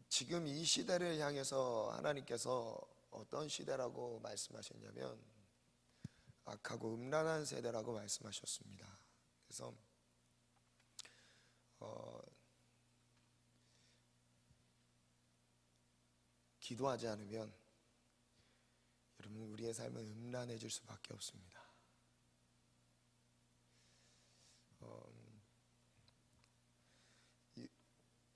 지금 이 시대를 향해서 하나님께서 어떤 시대라고 말씀하셨냐면 악하고 음란한 세대라고 말씀하셨습니다. 그래서 기도하지 않으면 여러분 우리의 삶은 음란해질 수밖에 없습니다.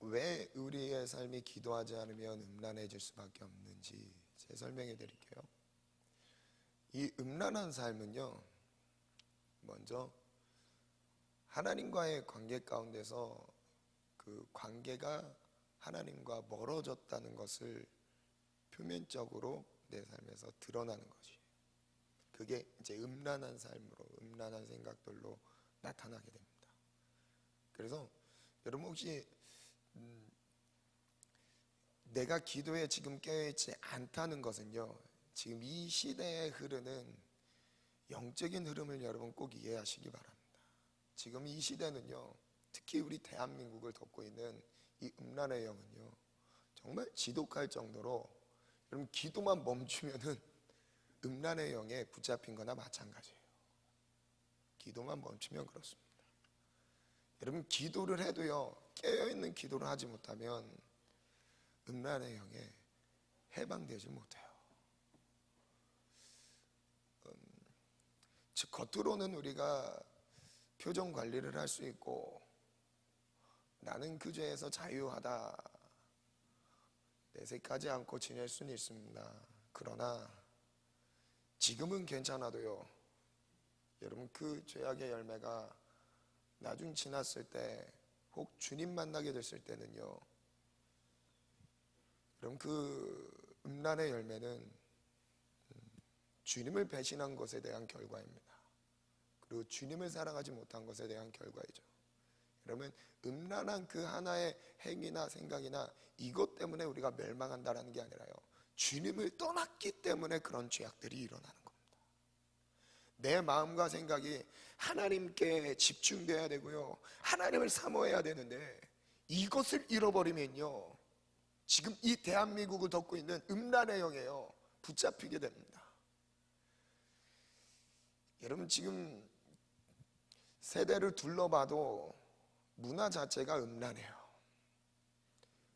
왜 우리의 삶이 기도하지 않으면 음란해질 수밖에 없는지 제가 설명해 드릴게요. 이 음란한 삶은요, 먼저 하나님과의 관계 가운데서 그 관계가 하나님과 멀어졌다는 것을 표면적으로 내 삶에서 드러나는 것이에요. 그게 이제 음란한 삶으로, 음란한 생각들로 나타나게 됩니다. 그래서 여러분 혹시 내가 기도에 지금 깨어있지 않다는 것은요, 지금 이 시대에 흐르는 영적인 흐름을 여러분 꼭 이해하시기 바랍니다. 지금 이 시대는요, 특히 우리 대한민국을 덮고 있는 이 음란의 영은요, 정말 지독할 정도로 여러분 기도만 멈추면은 음란의 영에 붙잡힌 거나 마찬가지예요. 기도만 멈추면 그렇습니다. 여러분 기도를 해도요, 깨어있는 기도를 하지 못하면 음란의 영에 해방되지 못해요. 즉 겉으로는 우리가 표정 관리를 할 수 있고 나는 그 죄에서 자유하다 내색하지 않고 지낼 수는 있습니다. 그러나 지금은 괜찮아도요, 여러분 그 죄악의 열매가 나중 지났을 때 혹 주님 만나게 됐을 때는요, 그럼 그 음란의 열매는 주님을 배신한 것에 대한 결과입니다. 그리고 주님을 사랑하지 못한 것에 대한 결과이죠. 그러면 음란한 그 하나의 행위나 생각이나 이것 때문에 우리가 멸망한다는 게 아니라요, 주님을 떠났기 때문에 그런 죄악들이 일어나는 겁니다. 내 마음과 생각이 하나님께 집중돼야 되고요, 하나님을 사모해야 되는데 이것을 잃어버리면요, 지금 이 대한민국을 덮고 있는 음란의 영에요 붙잡히게 됩니다. 여러분 지금 세대를 둘러봐도 문화 자체가 음란해요.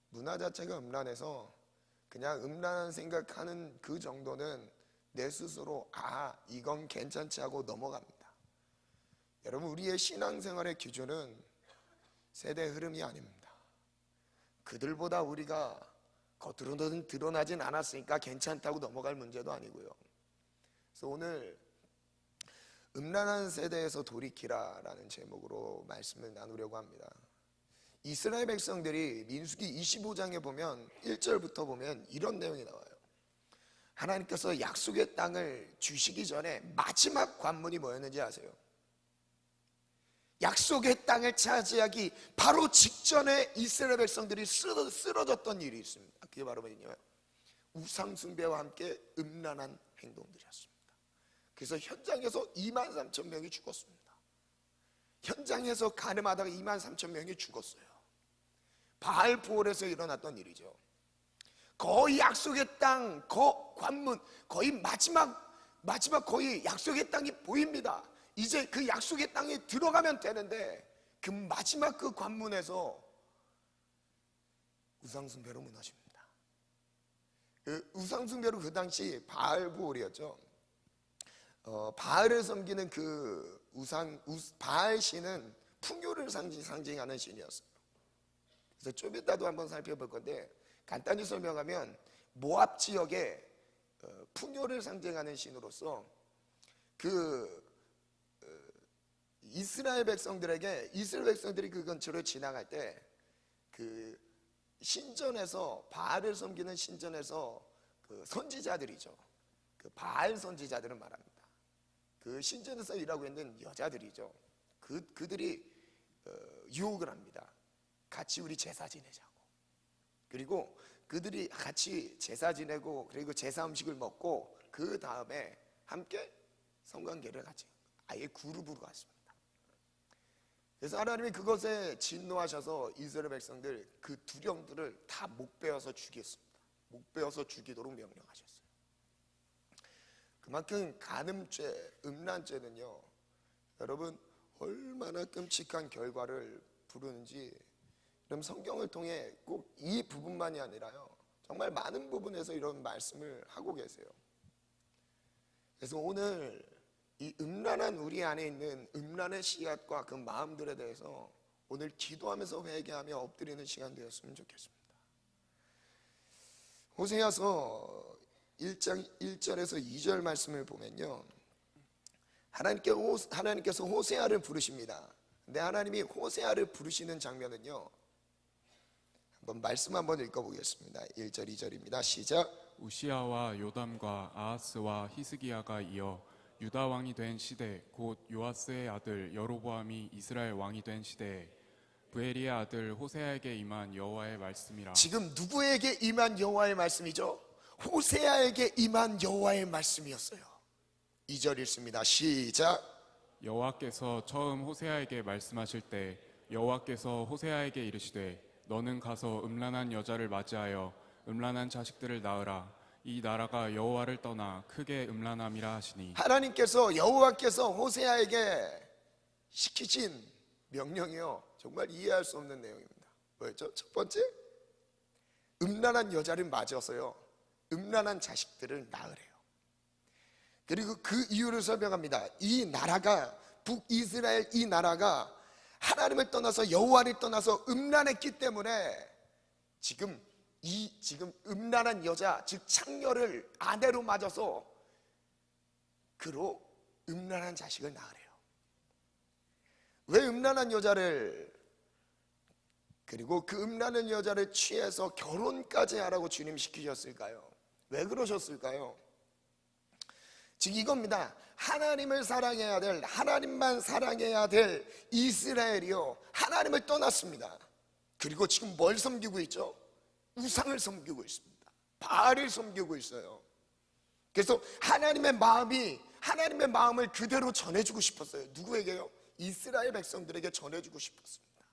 문화 자체가 음란해서 그냥 음란한 생각하는 그 정도는 내 스스로 이건 괜찮지 하고 넘어갑니다. 여러분 우리의 신앙생활의 기준은 세대 흐름이 아닙니다. 그들보다 우리가 겉으로는 드러나진 않았으니까 괜찮다고 넘어갈 문제도 아니고요. 그래서 오늘 음란한 세대에서 돌이키라 라는 제목으로 말씀을 나누려고 합니다. 이스라엘 백성들이 민수기 25장에 보면 1절부터 보면 이런 내용이 나와요. 하나님께서 약속의 땅을 주시기 전에 마지막 관문이 뭐였는지 아세요? 약속의 땅을 차지하기 바로 직전에 이스라엘 백성들이 쓰러졌던 일이 있습니다. 그게 바로 뭐냐면 우상 숭배와 함께 음란한 행동들이었습니다. 그래서 현장에서 23,000명이 죽었습니다. 현장에서 가늠하다가 23,000명이 죽었어요. 바알포올에서 일어났던 일이죠. 거의 약속의 땅, 관문, 거의 마지막 거의 약속의 땅이 보입니다. 이제 그 약속의 땅에 들어가면 되는데 그 마지막 그 관문에서 우상숭배로 무너집니다. 그 우상숭배로 그 당시 바알포올이었죠. 바알을 섬기는 그 바알 신은 풍요를 상징하는 신이었어요. 그래서 좀 이따도 한번 살펴볼 건데 간단히 설명하면 모압 지역의 풍요를 상징하는 신으로서 그 이스라엘 백성들이 그 근처를 지나갈 때 그 신전에서 바알을 섬기는 신전에서 그 선지자들이죠. 그 바알 선지자들을 말합니다. 그 신전에서 일하고 있는 여자들이죠. 그들이 유혹을 합니다. 같이 우리 제사 지내자고. 그리고 그들이 같이 제사 지내고 그리고 제사 음식을 먹고 그 다음에 함께 성관계를 같이 아예 그룹으로 갔습니다. 그래서 하나님이 그것에 진노하셔서 이스라엘 백성들 그 두령들을 다 목베어서 죽였습니다. 목베어서 죽이도록 명령하셨어요. 그만큼 간음죄, 음란죄는요, 여러분 얼마나 끔찍한 결과를 부르는지 그럼 성경을 통해 꼭 이 부분만이 아니라요, 정말 많은 부분에서 이런 말씀을 하고 계세요. 그래서 오늘 이 음란한 우리 안에 있는 음란의 씨앗과 그 마음들에 대해서 오늘 기도하면서 회개하며 엎드리는 시간 되었으면 좋겠습니다. 호세아서 1장 1절에서 2절 말씀을 보면요, 하나님께서 호세아를 부르십니다. 근데 하나님이 호세아를 부르시는 장면은요, 한번 말씀 한번 읽어보겠습니다. 1절 2절입니다. 시작. 우시아와 요담과 아하스와 히스기야가 이어 유다 왕이 된 시대, 곧 요아스의 아들 여로보암이 이스라엘 왕이 된 시대에 부엘리의 아들 호세아에게 임한 여호와의 말씀이라. 지금 누구에게 임한 여호와의 말씀이죠? 호세아에게 임한 여호와의 말씀이었어요. 2절 읽습니다. 시작. 여호와께서 처음 호세아에게 말씀하실 때 여호와께서 호세아에게 이르시되 너는 가서 음란한 여자를 맞이하여 음란한 자식들을 낳으라. 이 나라가 여호와를 떠나 크게 음란함이라 하시니. 하나님께서 여호와께서 호세아에게 시키신 명령이요, 정말 이해할 수 없는 내용입니다. 뭐였죠? 첫 번째, 음란한 여자를 맞아서요 음란한 자식들을 낳으래요. 그리고 그 이유를 설명합니다. 이 나라가, 북이스라엘 이 나라가 하나님을 떠나서 여호와를 떠나서 음란했기 때문에 지금 음란한 여자, 즉 창녀를 아내로 맞아서 그로 음란한 자식을 낳으래요. 왜 음란한 여자를, 그리고 그 음란한 여자를 취해서 결혼까지 하라고 주님 시키셨을까요? 왜 그러셨을까요? 즉 이겁니다. 하나님을 사랑해야 될, 하나님만 사랑해야 될 이스라엘이요, 하나님을 떠났습니다. 그리고 지금 뭘 섬기고 있죠? 우상을 섬기고 있습니다. 바알을 섬기고 있어요. 그래서 하나님의 마음을 그대로 전해주고 싶었어요. 누구에게요? 이스라엘 백성들에게 전해주고 싶었습니다.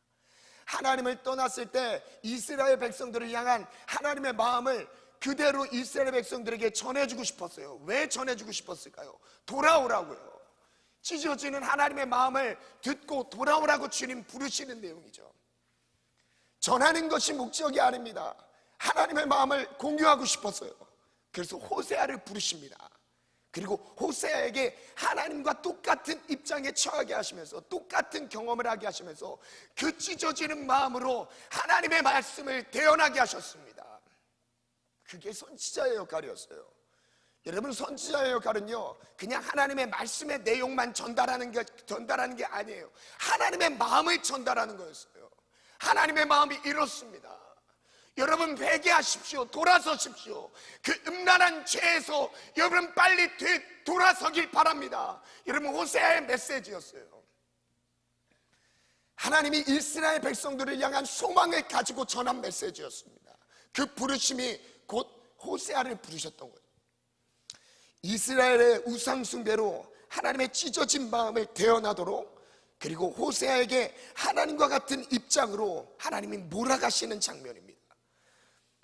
하나님을 떠났을 때 이스라엘 백성들을 향한 하나님의 마음을 그대로 이스라엘 백성들에게 전해주고 싶었어요. 왜 전해주고 싶었을까요? 돌아오라고요. 찢어지는 하나님의 마음을 듣고 돌아오라고 주님 부르시는 내용이죠. 전하는 것이 목적이 아닙니다. 하나님의 마음을 공유하고 싶었어요. 그래서 호세아를 부르십니다. 그리고 호세아에게 하나님과 똑같은 입장에 처하게 하시면서 똑같은 경험을 하게 하시면서 그 찢어지는 마음으로 하나님의 말씀을 대언하게 하셨습니다. 그게 선지자의 역할이었어요. 여러분, 선지자의 역할은요, 그냥 하나님의 말씀의 내용만 전달하는 게 아니에요. 하나님의 마음을 전달하는 거였어요. 하나님의 마음이 이렇습니다. 여러분 회개하십시오. 돌아서십시오. 그 음란한 죄에서 여러분 빨리 돌아서길 바랍니다. 여러분, 호세아의 메시지였어요. 하나님이 이스라엘 백성들을 향한 소망을 가지고 전한 메시지였습니다. 그 부르심이 곧 호세아를 부르셨던 거예요. 이스라엘의 우상 숭배로 하나님의 찢어진 마음을 대언하도록, 그리고 호세아에게 하나님과 같은 입장으로 하나님이 몰아가시는 장면입니다.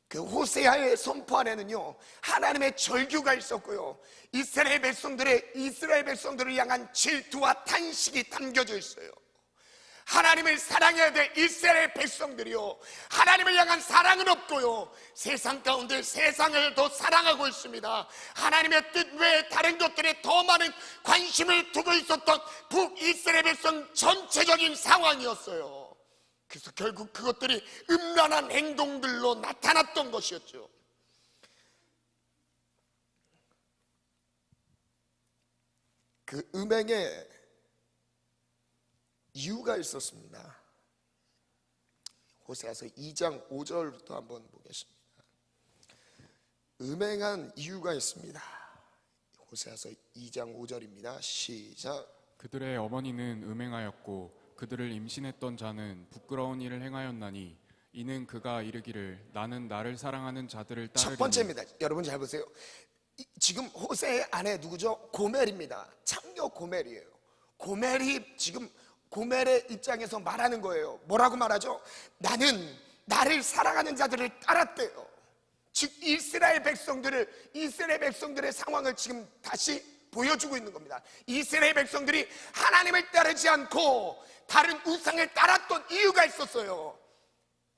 그 호세아의 선포 안에는요, 하나님의 절규가 있었고요, 이스라엘 백성들을 향한 질투와 탄식이 담겨져 있어요. 하나님을 사랑해야 될 이스라엘 백성들이요, 하나님을 향한 사랑은 없고요, 세상 가운데 세상을 더 사랑하고 있습니다. 하나님의 뜻 외에 다른 것들에 더 많은 관심을 두고 있었던 북이스라엘 백성 전체적인 상황이었어요. 그래서 결국 그것들이 음란한 행동들로 나타났던 것이었죠. 그 음행에 이유가 있었습니다. 호세아서 2장 5절부터 한번 보겠습니다. 음행한 이유가 있습니다. 호세아서 2장 5절입니다. 시작. 그들의 어머니는 음행하였고 그들을 임신했던 자는 부끄러운 일을 행하였나니 이는 그가 이르기를 나는 나를 사랑하는 자들을 따르리니. 첫 번째입니다. 여러분 잘 보세요. 지금 호세의 아내 누구죠? 고멜입니다. 창녀 고멜이에요. 고멜이 지금 고멜의 입장에서 말하는 거예요. 뭐라고 말하죠? 나는 나를 사랑하는 자들을 따랐대요. 즉 이스라엘 백성들의 상황을 지금 다시 보여주고 있는 겁니다. 이스라엘 백성들이 하나님을 따르지 않고 다른 우상을 따랐던 이유가 있었어요.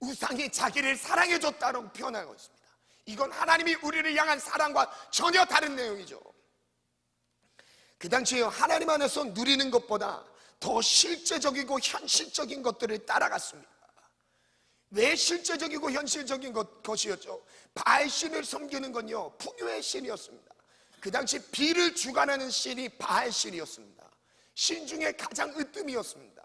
우상이 자기를 사랑해줬다고 표현하고 있습니다. 이건 하나님이 우리를 향한 사랑과 전혀 다른 내용이죠. 그 당시에 하나님 안에서 누리는 것보다 더 실제적이고 현실적인 것들을 따라갔습니다. 왜 실제적이고 현실적인 것이었죠? 바알신을 섬기는 건요, 풍요의 신이었습니다. 그 당시 비를 주관하는 신이 바알신이었습니다. 신 중에 가장 으뜸이었습니다.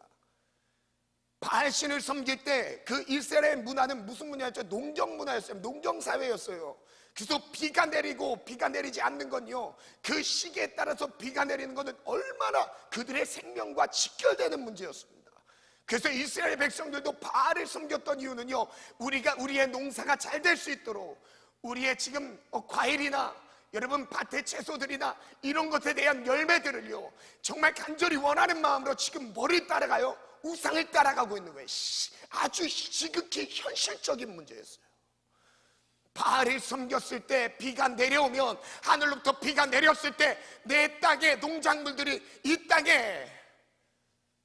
바알신을 섬길 때 그 이스라엘 문화는 무슨 문화였죠? 농경 문화였어요. 농경 사회였어요. 그래서 비가 내리고 비가 내리지 않는 건요, 그 시기에 따라서 비가 내리는 것은 얼마나 그들의 생명과 직결되는 문제였습니다. 그래서 이스라엘 백성들도 바알을 섬겼던 이유는요, 우리의 농사가 잘 될 수 있도록, 우리의 지금 과일이나 여러분 밭의 채소들이나 이런 것에 대한 열매들을요, 정말 간절히 원하는 마음으로 지금 뭐를 따라가요? 우상을 따라가고 있는 거예요. 아주 지극히 현실적인 문제였어요. 바알을 섬겼을 때 비가 내려오면, 하늘로부터 비가 내렸을 때 내 땅에 이 땅에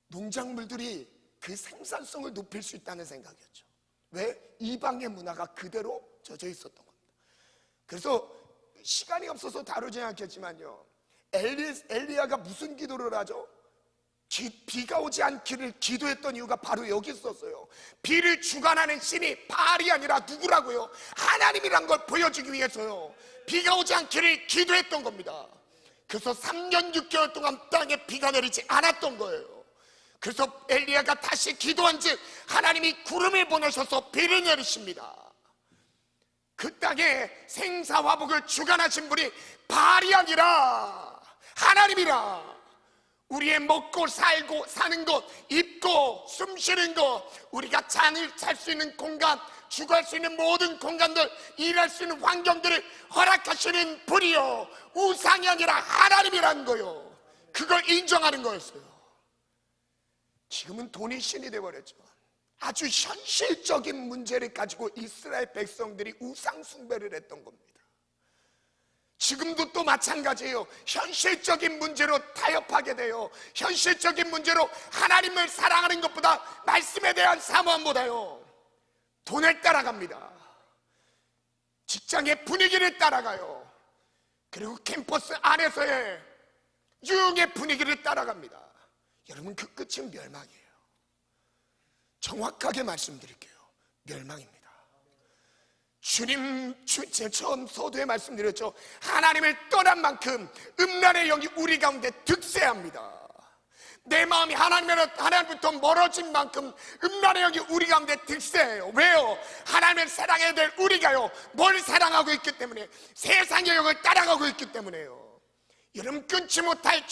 농작물들이 그 생산성을 높일 수 있다는 생각이었죠. 왜? 이방의 문화가 그대로 젖어 있었던 겁니다. 그래서 시간이 없어서 다루지 않겠지만요, 엘리야가 무슨 기도를 하죠? 비가 오지 않기를 기도했던 이유가 바로 여기 있었어요. 비를 주관하는 신이 바알이 아니라 누구라고요? 하나님이란 걸 보여주기 위해서요, 비가 오지 않기를 기도했던 겁니다. 그래서 3년 6개월 동안 땅에 비가 내리지 않았던 거예요. 그래서 엘리야가 다시 기도한 즉 하나님이 구름을 보내셔서 비를 내리십니다. 그 땅에 생사화복을 주관하신 분이 바알이 아니라 하나님이라. 우리의 먹고 살고 사는 것, 입고 숨 쉬는 것, 우리가 잠을 잘 수 있는 공간, 주거할 수 있는 모든 공간들, 일할 수 있는 환경들을 허락하시는 분이요, 우상이 아니라 하나님이라는 거요. 그걸 인정하는 거였어요. 지금은 돈이 신이 되어버렸죠. 아주 현실적인 문제를 가지고 이스라엘 백성들이 우상 숭배를 했던 겁니다. 지금도 또 마찬가지예요. 현실적인 문제로 타협하게 돼요. 현실적인 문제로 하나님을 사랑하는 것보다, 말씀에 대한 사모함보다요, 돈을 따라갑니다. 직장의 분위기를 따라가요. 그리고 캠퍼스 안에서의 유흥의 분위기를 따라갑니다. 여러분, 그 끝은 멸망이에요. 정확하게 말씀드릴게요. 멸망입니다. 제 처음 서두에 말씀드렸죠. 하나님을 떠난 만큼 음란의 영이 우리 가운데 득세합니다. 내 마음이 하나님부터 멀어진 만큼 음란의 영이 우리 가운데 득세해요. 왜요? 하나님을 사랑해야 될 우리가요, 뭘 사랑하고 있기 때문에? 세상의 영을 따라가고 있기 때문에요. 여러분, 끊지 못할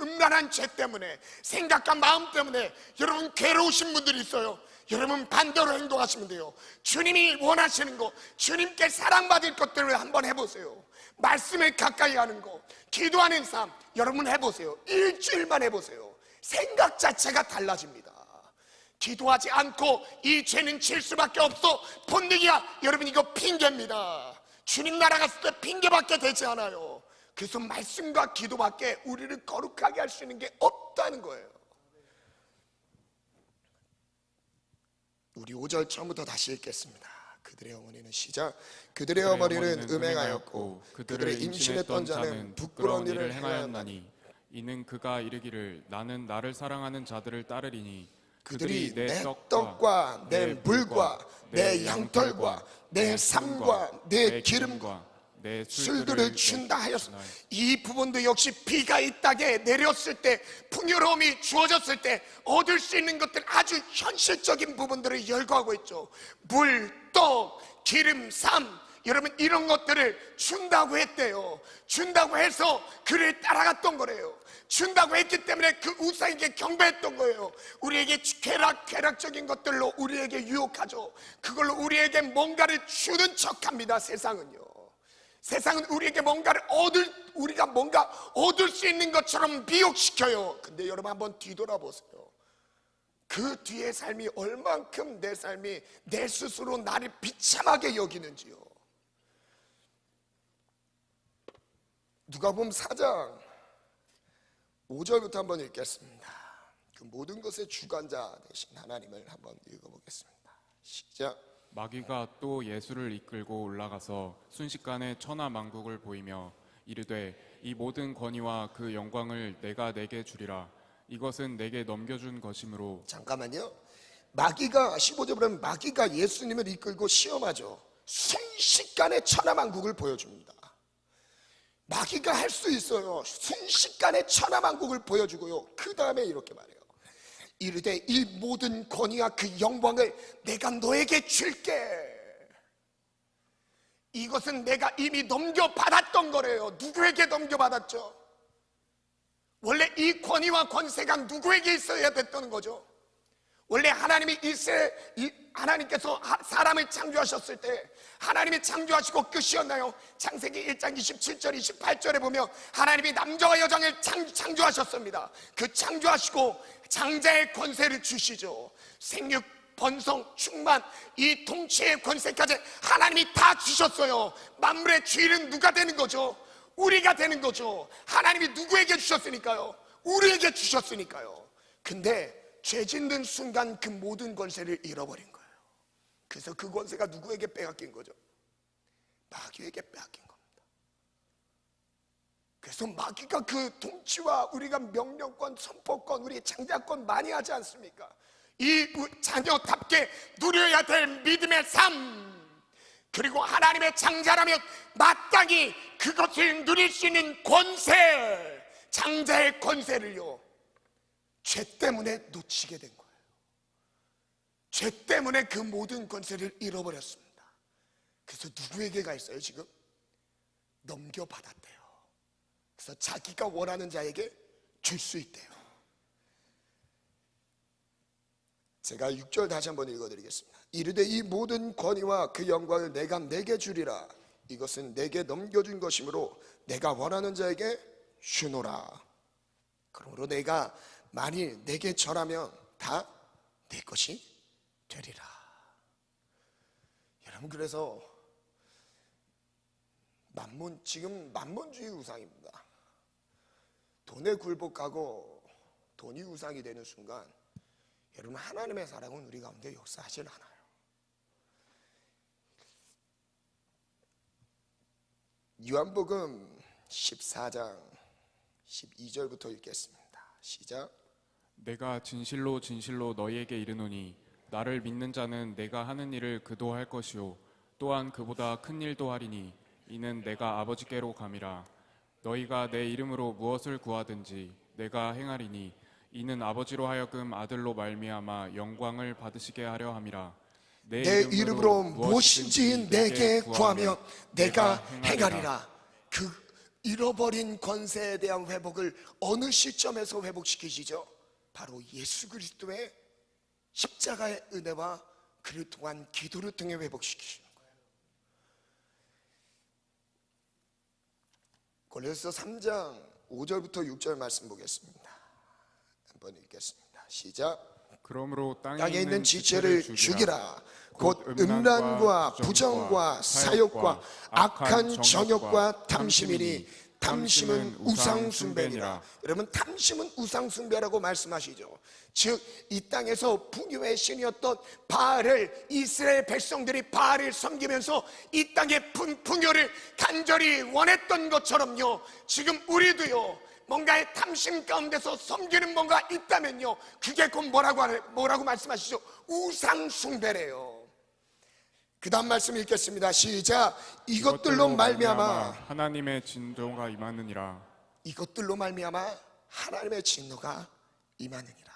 음란한 죄 때문에, 생각과 마음 때문에 여러분 괴로우신 분들이 있어요. 여러분 반대로 행동하시면 돼요. 주님이 원하시는 거, 주님께 사랑받을 것들을 한번 해보세요. 말씀을 가까이 하는 거, 기도하는 삶 여러분 해보세요. 일주일만 해보세요. 생각 자체가 달라집니다. 기도하지 않고 이 죄는 질 수밖에 없어, 본능이야. 여러분, 이거 핑계입니다. 주님 나라 갔을 때 핑계밖에 되지 않아요. 그래서 말씀과 기도밖에 우리를 거룩하게 할 수 있는 게 없다는 거예요. 우리 5절 처음부터 다시 읽겠습니다. 그들의 어머니는 시작. 그들의 어머니는 음행하였고 그들을 임신했던 자는 부끄러운 일을 행하였나니, 이는 그가 이르기를 나는 나를 사랑하는 자들을 따르리니 그들이 내 떡과 내 물과 내 양털과 내 삶과 내 기름과 내 술들을 준다 하였습니다. 이 부분도 역시 비가 이 땅에 내렸을 때, 풍요로움이 주어졌을 때 얻을 수 있는 것들, 아주 현실적인 부분들을 열거하고 있죠. 물, 떡, 기름, 삶, 여러분 이런 것들을 준다고 했대요. 준다고 해서 그를 따라갔던 거래요. 준다고 했기 때문에 그 우상에게 경배했던 거예요. 우리에게 쾌락적인 것들로 우리에게 유혹하죠. 그걸로 우리에게 뭔가를 주는 척합니다. 세상은요, 세상은 우리에게 우리가 뭔가 얻을 수 있는 것처럼 미혹시켜요. 근데 여러분 한번 뒤돌아보세요. 그 뒤의 삶이 얼만큼 내 삶이 내 스스로 나를 비참하게 여기는지요. 누가복음 4장 5절부터 한번 읽겠습니다. 그 모든 것의 주관자 되신 하나님을 한번 읽어보겠습니다. 시작. 마귀가 또 예수를 이끌고 올라가서 순식간에 천하 만국을 보이며 이르되 이 모든 권위와 그 영광을 내가 내게 주리라. 이것은 내게 넘겨준 것이므로. 잠깐만요. 마귀가 15절 보면 마귀가 예수님을 이끌고 시험하죠. 순식간에 천하만국을 보여줍니다. 마귀가 할 수 있어요. 순식간에 천하만국을 보여주고요. 그 다음에 이렇게 말해요. 이르되 이 모든 권위와 그 영광을 내가 너에게 줄게. 이것은 내가 이미 넘겨받았던 거래요. 누구에게 넘겨받았죠? 원래 이 권위와 권세가 누구에게 있어야 됐던 거죠? 원래 하나님이 하나님께서 사람을 창조하셨을 때 하나님이 창조하시고 끝이었나요? 창세기 1장 27절 28절에 보면 하나님이 남자와 여자를 창조하셨습니다. 그 창조하시고 장자의 권세를 주시죠. 생육, 번성, 충만, 이 통치의 권세까지 하나님이 다 주셨어요. 만물의 주인은 누가 되는 거죠? 우리가 되는 거죠. 하나님이 누구에게 주셨으니까요? 우리에게 주셨으니까요. 근데 죄 짓는 순간 그 모든 권세를 잃어버린 거예요. 그래서 그 권세가 누구에게 빼앗긴 거죠? 마귀에게 빼앗긴 겁니다. 그래서 마귀가 그 통치와 우리가 명령권, 선포권, 우리 장자권 많이 하지 않습니까? 이 자녀답게 누려야 될 믿음의 삶, 그리고 하나님의 장자라면 마땅히 그것을 누릴 수 있는 권세, 장자의 권세를요, 죄 때문에 놓치게 된 거예요. 죄 때문에 그 모든 권세를 잃어버렸습니다. 그래서 누구에게 가 있어요 지금? 넘겨받았대요. 그래서 자기가 원하는 자에게 줄 수 있대요. 제가 6절 다시 한번 읽어드리겠습니다. 이르되 이 모든 권위와 그 영광을 내가 내게 주리라. 이것은 내게 넘겨준 것이므로 내가 원하는 자에게 주노라. 그러므로 내가 만일 내게 절하면 다 내 것이 되리라. 여러분, 그래서 지금 만몬주의 우상입니다. 돈에 굴복하고 돈이 우상이 되는 순간 여러분, 하나님의 사랑은 우리 가운데 역사하질 않아요. 요한복음 14장 12절부터 읽겠습니다. 시작. 내가 진실로 진실로 너희에게 이르노니 나를 믿는 자는 내가 하는 일을 그도 할 것이요 또한 그보다 큰 일도 하리니 이는 내가 아버지께로 감이라. 너희가 내 이름으로 무엇을 구하든지 내가 행하리니 이는 아버지로 하여금 아들로 말미암아 영광을 받으시게 하려 함이라. 내 이름으로 무엇인지 내게 구하면 내가 행하리라. 그 잃어버린 권세에 대한 회복을 어느 시점에서 회복시키시죠? 바로 예수 그리스도의 십자가의 은혜와 그를 통한 기도를 통해 회복시키시는 거예요. 고린도서 3장 5절부터 6절 말씀 보겠습니다. 한번 읽겠습니다. 시작. 그러므로 땅에 있는 지체를 죽이라. 곧 음란과 부정과 사욕과 악한 정욕과 탐심이니 탐심은 우상 숭배니라. 여러분, 탐심은 우상 숭배라고 말씀하시죠. 즉 이 땅에서 풍요의 신이었던 바알을, 이스라엘 백성들이 바알을 섬기면서 이 땅의 풍요를 간절히 원했던 것처럼요, 지금 우리도요, 뭔가의 탐심 가운데서 섬기는 뭔가 있다면요, 그게 곧 뭐라고 말씀하시죠? 우상 숭배래요. 그 다음 말씀 읽겠습니다. 시작. 이것들로 말미암아 하나님의 진노가 임하느니라. 이것들로 말미암아 하나님의 진노가 임하느니라.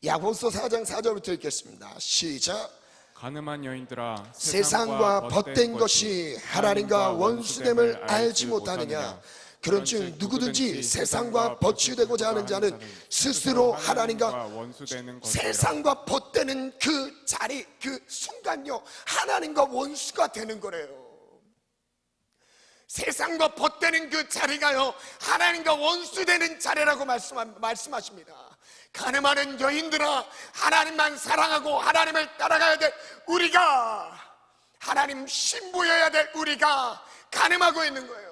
야고보서 4장 4절부터 읽겠습니다. 시작. 가늠한 여인들아, 세상과 벗된 것이 하나님과 원수됨을 알지 못하느냐. 그런즉 누구든지 세상과 버추되고자 하는 자는 스스로 하나님과 원수되는 것이라. 세상과 벗되는 그 자리, 그 순간요, 하나님과 원수가 되는 거래요. 세상과 벗되는 그 자리가요, 하나님과 원수되는 자리라고 말씀하십니다. 가늠하는 여인들아, 하나님만 사랑하고 하나님을 따라가야 될 우리가, 하나님 신부여야 될 우리가 가늠하고 있는 거예요.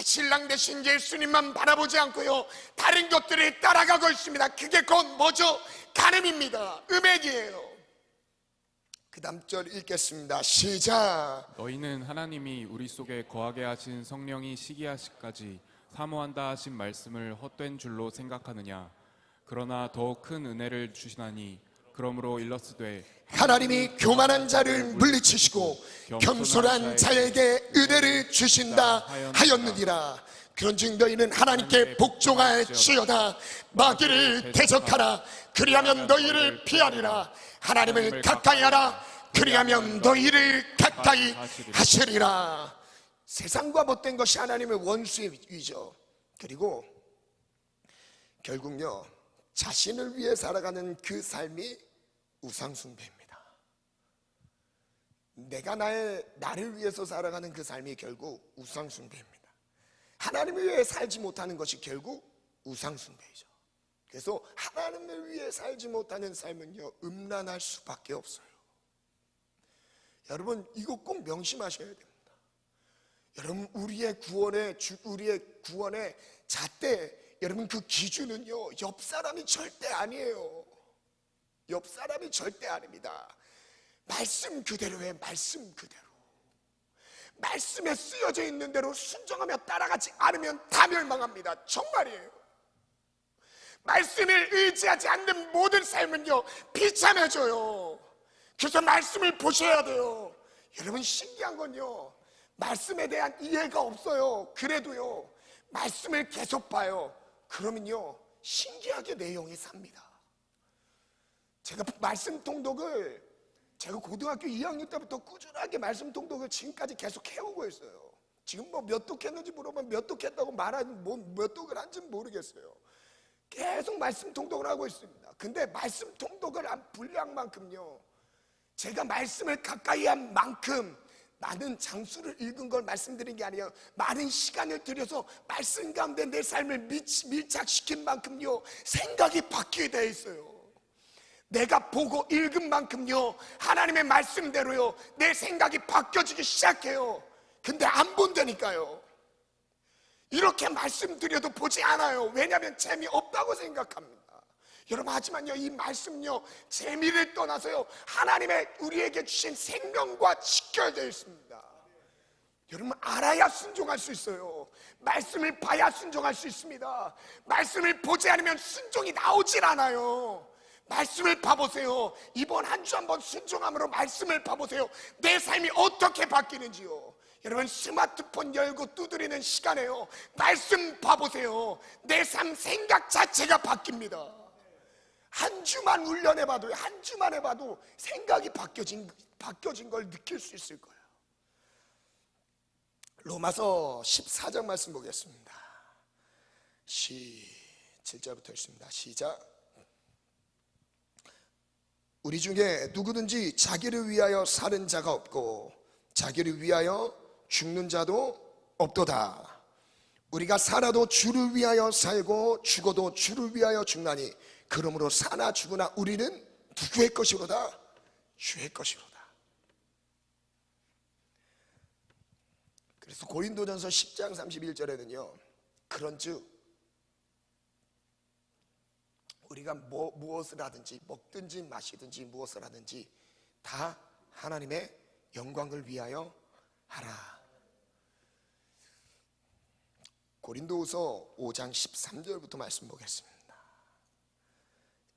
신랑 대신 예수님만 바라보지 않고요, 다른 것들을 따라가고 있습니다. 그게 곧 뭐죠? 가늠입니다. 음행이에요. 그 다음 절 읽겠습니다. 시작. 너희는 하나님이 우리 속에 거하게 하신 성령이 시기하시까지 사모한다 하신 말씀을 헛된 줄로 생각하느냐? 그러나 더욱 큰 은혜를 주시나니 그러므로 일러스되 하나님이 교만한 자를 물리치시고 겸손한 자에게 은혜를 주신다 하였느니라. 그런즉 너희는 하나님께 복종할지어다. 마귀를 대적하라. 그리하면 너희를 피하리라. 하나님을 가까이 하라. 그리하면 너희를 가까이 하시리라. 세상과 못된 것이 하나님의 원수의 위죠. 그리고 결국요, 자신을 위해 살아가는 그 삶이 우상숭배입니다. 내가 나를 위해서 살아가는 그 삶이 결국 우상숭배입니다. 하나님을 위해 살지 못하는 것이 결국 우상숭배이죠. 그래서 하나님을 위해 살지 못하는 삶은요, 음란할 수밖에 없어요. 여러분, 이거 꼭 명심하셔야 됩니다. 여러분, 우리의 구원의 잣대, 여러분, 그 기준은요, 옆 사람이 절대 아니에요. 옆 사람이 절대 아닙니다. 말씀 그대로의 말씀 그대로, 말씀에 쓰여져 있는 대로 순종하며 따라가지 않으면 다 멸망합니다. 정말이에요. 말씀을 의지하지 않는 모든 삶은요, 비참해져요. 그래서 말씀을 보셔야 돼요. 여러분, 신기한 건요, 말씀에 대한 이해가 없어요. 그래도요, 말씀을 계속 봐요. 그러면요, 신기하게 내용이 삽니다. 제가 말씀 통독을, 제가 고등학교 2학년 때부터 꾸준하게 말씀 통독을 지금까지 계속 해오고 있어요. 지금 뭐 몇 독 했는지 물어보면 몇 독 했다고 말하는, 몇 독을 한지는 모르겠어요. 계속 말씀 통독을 하고 있습니다. 근데 말씀 통독을 한 분량만큼요, 제가 말씀을 가까이 한 만큼, 많은 장수를 읽은 걸 말씀드린 게 아니에요. 많은 시간을 들여서 말씀 가운데 내 삶을 밀착시킨 만큼요, 생각이 바뀌게 돼 있어요. 내가 보고 읽은 만큼요, 하나님의 말씀대로요, 내 생각이 바뀌어지기 시작해요. 근데 안 본다니까요. 이렇게 말씀드려도 보지 않아요. 왜냐하면 재미없다고 생각합니다. 여러분, 하지만요, 이 말씀요, 재미를 떠나서요, 하나님의 우리에게 주신 생명과 직결되어 있습니다. 여러분, 알아야 순종할 수 있어요. 말씀을 봐야 순종할 수 있습니다. 말씀을 보지 않으면 순종이 나오질 않아요. 말씀을 봐보세요. 이번 한 주 한번 순종함으로 말씀을 봐보세요. 내 삶이 어떻게 바뀌는지요. 여러분, 스마트폰 열고 두드리는 시간에요, 말씀 봐보세요. 내 삶 생각 자체가 바뀝니다. 한 주만 훈련해봐도, 한 주만 해봐도 생각이 바뀌어진 걸 느낄 수 있을 거예요. 로마서 14장 말씀 보겠습니다. 7절부터 읽습니다. 시작. 우리 중에 누구든지 자기를 위하여 사는 자가 없고 자기를 위하여 죽는 자도 없도다. 우리가 살아도 주를 위하여 살고 죽어도 주를 위하여 죽나니 그러므로 사나 죽으나 우리는 누구의 것이로다? 주의 것이로다. 그래서 고린도전서 10장 31절에는요, 그런즉 우리가 무엇을 하든지 먹든지 마시든지 무엇을 하든지 다 하나님의 영광을 위하여 하라. 고린도후서 5장 13절부터 말씀 보겠습니다.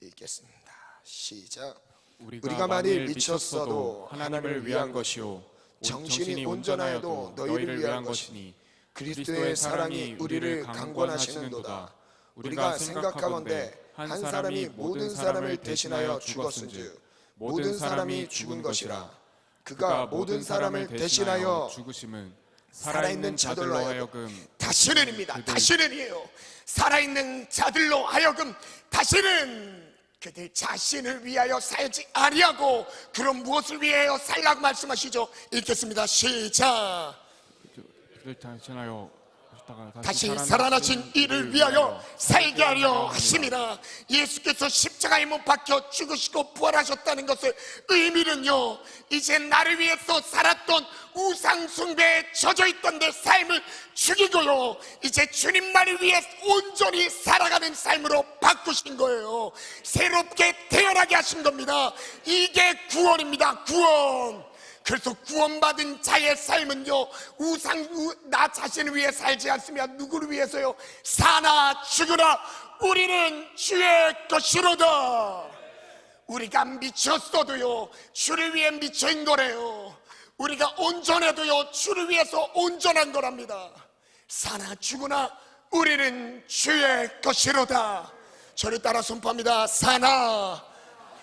읽겠습니다. 시작. 우리가 만일 미쳤어도 하나님을 위한 것이요 정신이 온전하여도 너희를 위한 것이니 그리스도의 사랑이 우리를 강권하시는도다. 우리가 생각하건대 한 사람이 모든 사람을 대신하여 죽었은즉 모든 사람이 죽은 것이라. 그가 모든 사람을 대신하여 죽으심은 살아있는 자들로 하여금 다시는입니다. 다시는이에요. 살아있는 자들로 하여금 다시는 그들 자신을 위하여 살지 아니하고 그럼 무엇을 위하여 살라고 말씀하시죠? 읽겠습니다. 시작. 그들 대신하여 다시 살아나신 이를 위하여 살게 하려 하심이라. 예수께서 십자가에 못 박혀 죽으시고 부활하셨다는 것의 의미는요, 이제 나를 위해서 살았던 우상 숭배에 젖어 있던 내 삶을 죽이고요, 이제 주님만을 위해 온전히 살아가는 삶으로 바꾸신 거예요. 새롭게 태어나게 하신 겁니다. 이게 구원입니다. 구원. 그래서 구원받은 자의 삶은요, 나 자신을 위해 살지 않으며 누구를 위해서요? 사나 죽으나 우리는 주의 것이로다. 우리가 미쳤어도요, 주를 위해 미쳐인 거래요. 우리가 온전해도요, 주를 위해서 온전한 거랍니다. 사나 죽으나 우리는 주의 것이로다. 저를 따라 선포합니다. 사나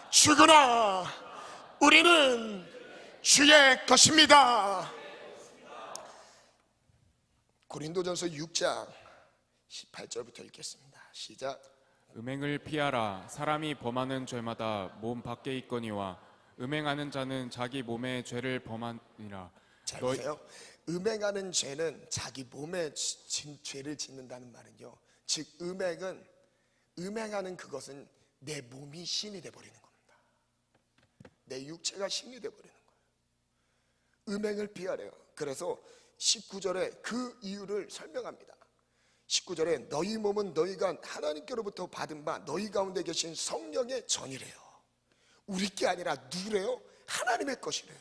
죽으나 우리는 주의 것입니다. 고린도전서 6장 18절부터 읽겠습니다. 시작. 음행을 피하라. 사람이 범하는 죄마다 몸 밖에 있거니와 음행하는 자는 자기 몸에 죄를 범하니라. 잘 보세요. 음행하는 죄는 자기 몸에 죄를 짓는다는 말은요, 즉 음행하는 그것은 내 몸이 신이 돼버리는 겁니다. 내 육체가 신이 돼버리는 거예요. 음행을 피하래요. 그래서 19절에 그 이유를 설명합니다. 19절에 너희 몸은 너희가 하나님께로부터 받은 바 너희 가운데 계신 성령의 전이래요. 우리 게 아니라 누구래요? 하나님의 것이래요.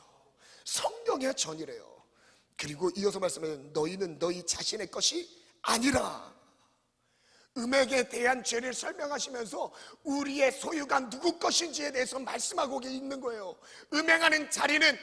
성령의 전이래요. 그리고 이어서 말씀해요. 너희는 너희 자신의 것이 아니라. 음행에 대한 죄를 설명하시면서 우리의 소유가 누구 것인지에 대해서 말씀하고 있는 거예요. 음행하는 자리는,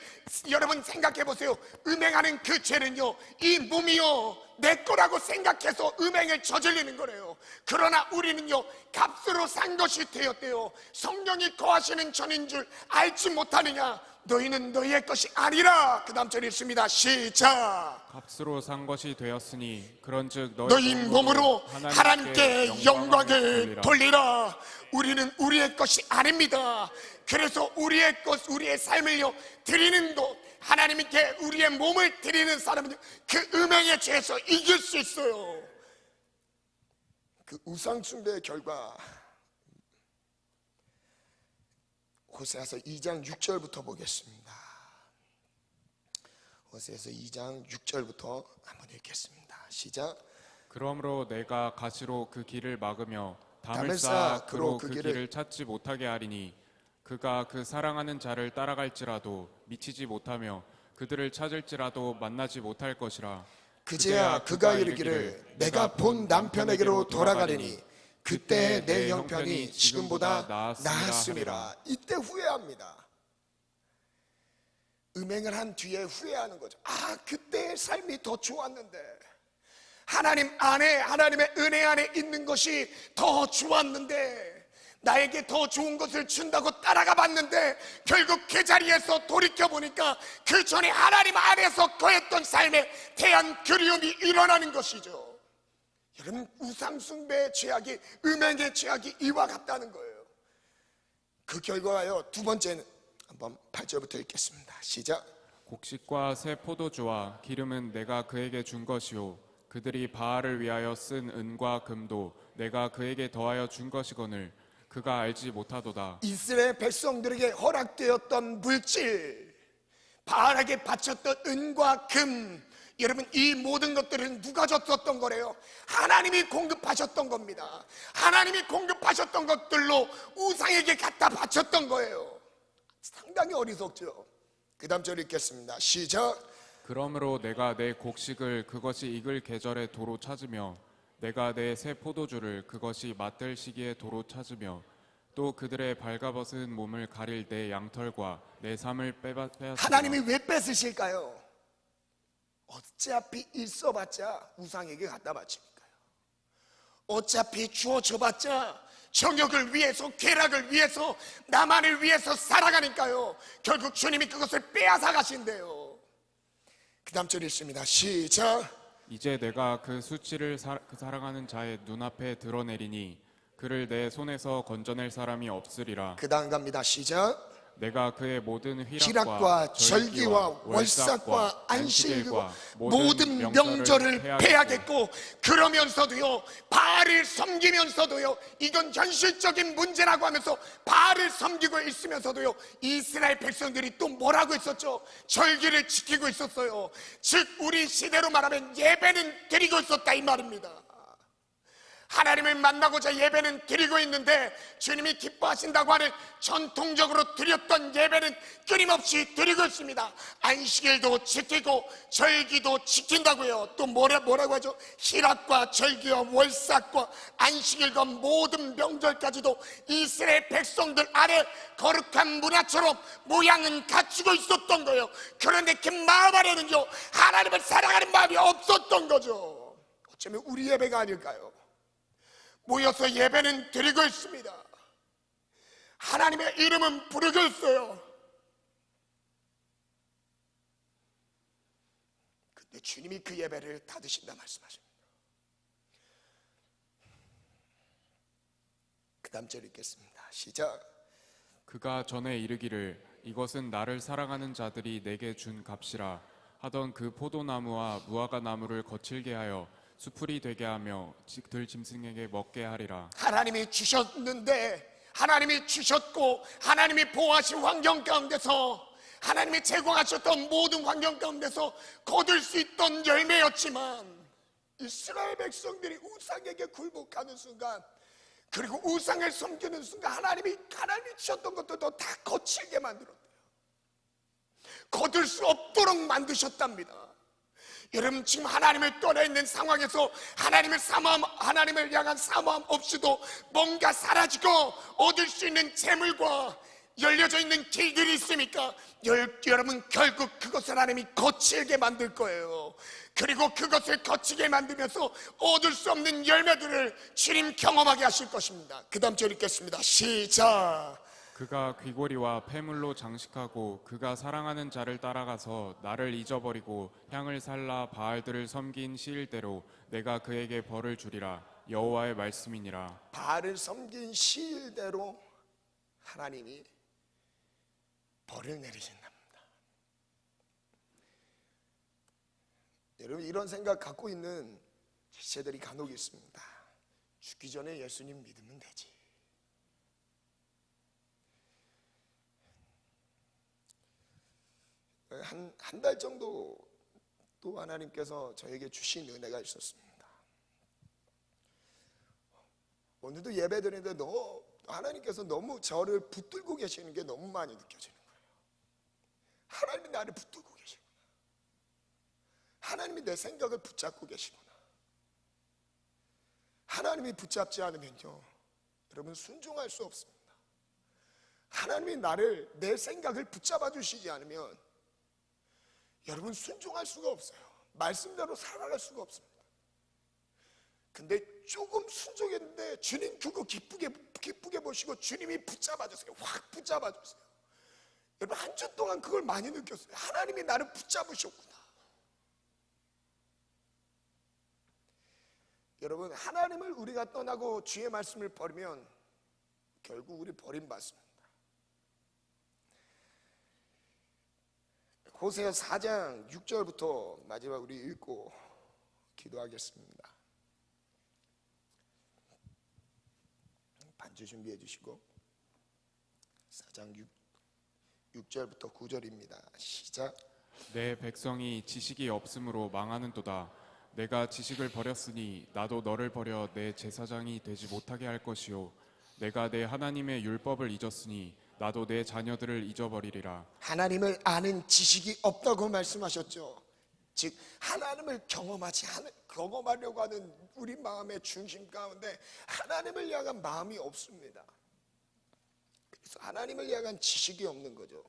여러분 생각해 보세요. 음행하는 그 죄는요, 이 몸이요 내 거라고 생각해서 음행을 저질리는 거래요. 그러나 우리는요, 값으로 산 것이 되었대요. 성령이 거하시는 전인 줄 알지 못하느냐. 너희는 너희의 것이 아니라. 그 다음 절이 있습니다. 시작. 값으로 산 것이 되었으니 그런즉 너희 몸으로 하나님께 영광을 돌리라. 우리는 우리의 것이 아닙니다. 그래서 우리의 것, 우리의 삶을요 드리는 것, 하나님께 우리의 몸을 드리는 사람은 그 음행의 죄에서 이길 수 있어요. 그 우상 숭배의 결과, 호세아서 2장 6절부터 보겠습니다. 호세아서 2장 6절부터 한번 읽겠습니다. 시작. 그러므로 내가 가시로 그 길을 막으며 담을 담을 쌓아 쌓아 그로 그 길을 찾지 못하게 하리니 그가 그 사랑하는 자를 따라갈지라도 미치지 못하며 그들을 찾을지라도 만나지 못할 것이라. 그제야 그가 이르기를 내가 본 남편에게로 돌아가리니 그때 내 형편이 지금보다 나았음이라. 이때 후회합니다. 음행을 한 뒤에 후회하는 거죠. 아, 그때의 삶이 더 좋았는데, 하나님 안에, 하나님의 은혜 안에 있는 것이 더 좋았는데, 나에게 더 좋은 것을 준다고 따라가 봤는데 결국 그 자리에서 돌이켜보니까 그 전에 하나님 안에서 거했던 삶에 대한 그리움이 일어나는 것이죠. 여러분, 우상숭배의 죄악이, 음행의 죄악이 이와 같다는 거예요. 그 결과가요, 두 번째는 한번 8절부터 읽겠습니다. 시작. 곡식과 새 포도주와 기름은 내가 그에게 준 것이요 그들이 바알을 위하여 쓴 은과 금도 내가 그에게 더하여 준 것이거늘 그가 알지 못하도다. 이스라엘 백성들에게 허락되었던 물질, 바알에게 바쳤던 은과 금, 여러분, 이 모든 것들은 누가 줬었던 거래요? 하나님이 공급하셨던 겁니다. 하나님이 공급하셨던 것들로 우상에게 갖다 바쳤던 거예요. 상당히 어리석죠. 그 다음 절 읽겠습니다. 시작. 그러므로 내가 내 곡식을 그것이 익을 계절에 도로 찾으며 내가 내 새 포도주를 그것이 맛될 시기에 도로 찾으며 또 그들의 발가벗은 몸을 가릴 내 양털과 내 삶을 빼앗으라. 하나님이 왜 뺏으실까요? 어차피 있어봤자 우상에게 갖다 바치니까요. 어차피 주어져봤자 정욕을 위해서, 쾌락을 위해서, 나만을 위해서 살아가니까요. 결국 주님이 그것을 빼앗아 가신대요. 그 다음 절 읽습니다. 시작. 이제 내가 그 수치를 사랑하는 자의 눈앞에 드러내리니 그를 내 손에서 건져낼 사람이 없으리라. 그 다음 갑니다. 시작. 내가 그의 모든 희락과 절기와 월삭과 안식일과 모든 명절을 패하겠고, 그러면서도요 바알을 섬기면서도요, 이건 현실적인 문제라고 하면서 바알을 섬기고 있으면서도요 이스라엘 백성들이 또 뭐라고 했었죠? 절기를 지키고 있었어요. 즉 우리 시대로 말하면 예배는 드리고 있었다 이 말입니다. 하나님을 만나고자 예배는 드리고 있는데, 주님이 기뻐하신다고 하는 전통적으로 드렸던 예배는 끊임없이 드리고 있습니다. 안식일도 지키고 절기도 지킨다고요. 또 뭐라고 하죠? 희락과 절기와 월삭과 안식일과 모든 명절까지도 이스라엘 백성들 안에 거룩한 문화처럼 모양은 갖추고 있었던 거예요. 그런데 그 마음 안에는요 하나님을 사랑하는 마음이 없었던 거죠. 어쩌면 우리 예배가 아닐까요? 모여서 예배는 드리고 있습니다. 하나님의 이름은 부르고 있어요. 근데 주님이 그 예배를 닫으신다 말씀하십니다. 그 다음 절 읽겠습니다. 시작. 그가 전에 이르기를 이것은 나를 사랑하는 자들이 내게 준 값이라 하던 그 포도나무와 무화과 나무를 거칠게 하여 수풀이 되게 하며 들짐승에게 먹게 하리라. 하나님이 주셨는데, 하나님이 주셨고 하나님이 보호하신 환경 가운데서, 하나님이 제공하셨던 모든 환경 가운데서 거둘 수 있던 열매였지만, 이스라엘 백성들이 우상에게 굴복하는 순간, 그리고 우상을 섬기는 순간 하나님이 주셨던 것들도 다 거칠게 만들었대요. 거둘 수 없도록 만드셨답니다. 여러분 지금 하나님을 떠나 있는 상황에서 하나님을 향한 사모함 없이도 뭔가 사라지고 얻을 수 있는 재물과 열려져 있는 길들이 있습니까? 여러분 결국 그것을 하나님이 거칠게 만들 거예요. 그리고 그것을 거치게 만들면서 얻을 수 없는 열매들을 주님 경험하게 하실 것입니다. 그 다음 절 읽겠습니다. 시작. 그가 귀고리와 폐물로 장식하고 그가 사랑하는 자를 따라가서 나를 잊어버리고 향을 살라 바알들을 섬긴 시일대로 내가 그에게 벌을 주리라. 여호와의 말씀이니라. 바알을 섬긴 시일대로 하나님이 벌을 내리신답니다. 여러분 이런 생각 갖고 있는 지체들이 간혹 있습니다. 죽기 전에 예수님 믿으면 되지. 한 달 정도 또 하나님께서 저에게 주신 은혜가 있었습니다. 오늘도 예배 드리는데 하나님께서 너무 저를 붙들고 계시는 게 너무 많이 느껴지는 거예요. 하나님이 나를 붙들고 계시구나. 하나님이 내 생각을 붙잡고 계시구나. 하나님이 붙잡지 않으면요 여러분 순종할 수 없습니다. 하나님이 내 생각을 붙잡아 주시지 않으면 여러분 순종할 수가 없어요. 말씀대로 살아갈 수가 없습니다. 근데 조금 순종했는데 주님 그거 기쁘게 보시고 주님이 붙잡아 주세요. 확 붙잡아 주세요. 여러분 한 주 동안 그걸 많이 느꼈어요. 하나님이 나를 붙잡으셨구나. 여러분 하나님을 우리가 떠나고 주의 말씀을 버리면 결국 우리 버림받습니다. 호세아 4장 6절부터 마지막 우리 읽고 기도하겠습니다. 반주 준비해 주시고 4장 6절부터 9절입니다. 시작. 내 백성이 지식이 없으므로 망하는도다. 내가 지식을 버렸으니 나도 너를 버려 내 제사장이 되지 못하게 할 것이요 내가 내 하나님의 율법을 잊었으니 나도 내 자녀들을 잊어버리리라. 하나님을 아는 지식이 없다고 말씀하셨죠. 즉 하나님을 경험하려고 하는 우리 마음의 중심 가운데 하나님을 향한 마음이 없습니다. 그래서 하나님을 향한 지식이 없는 거죠.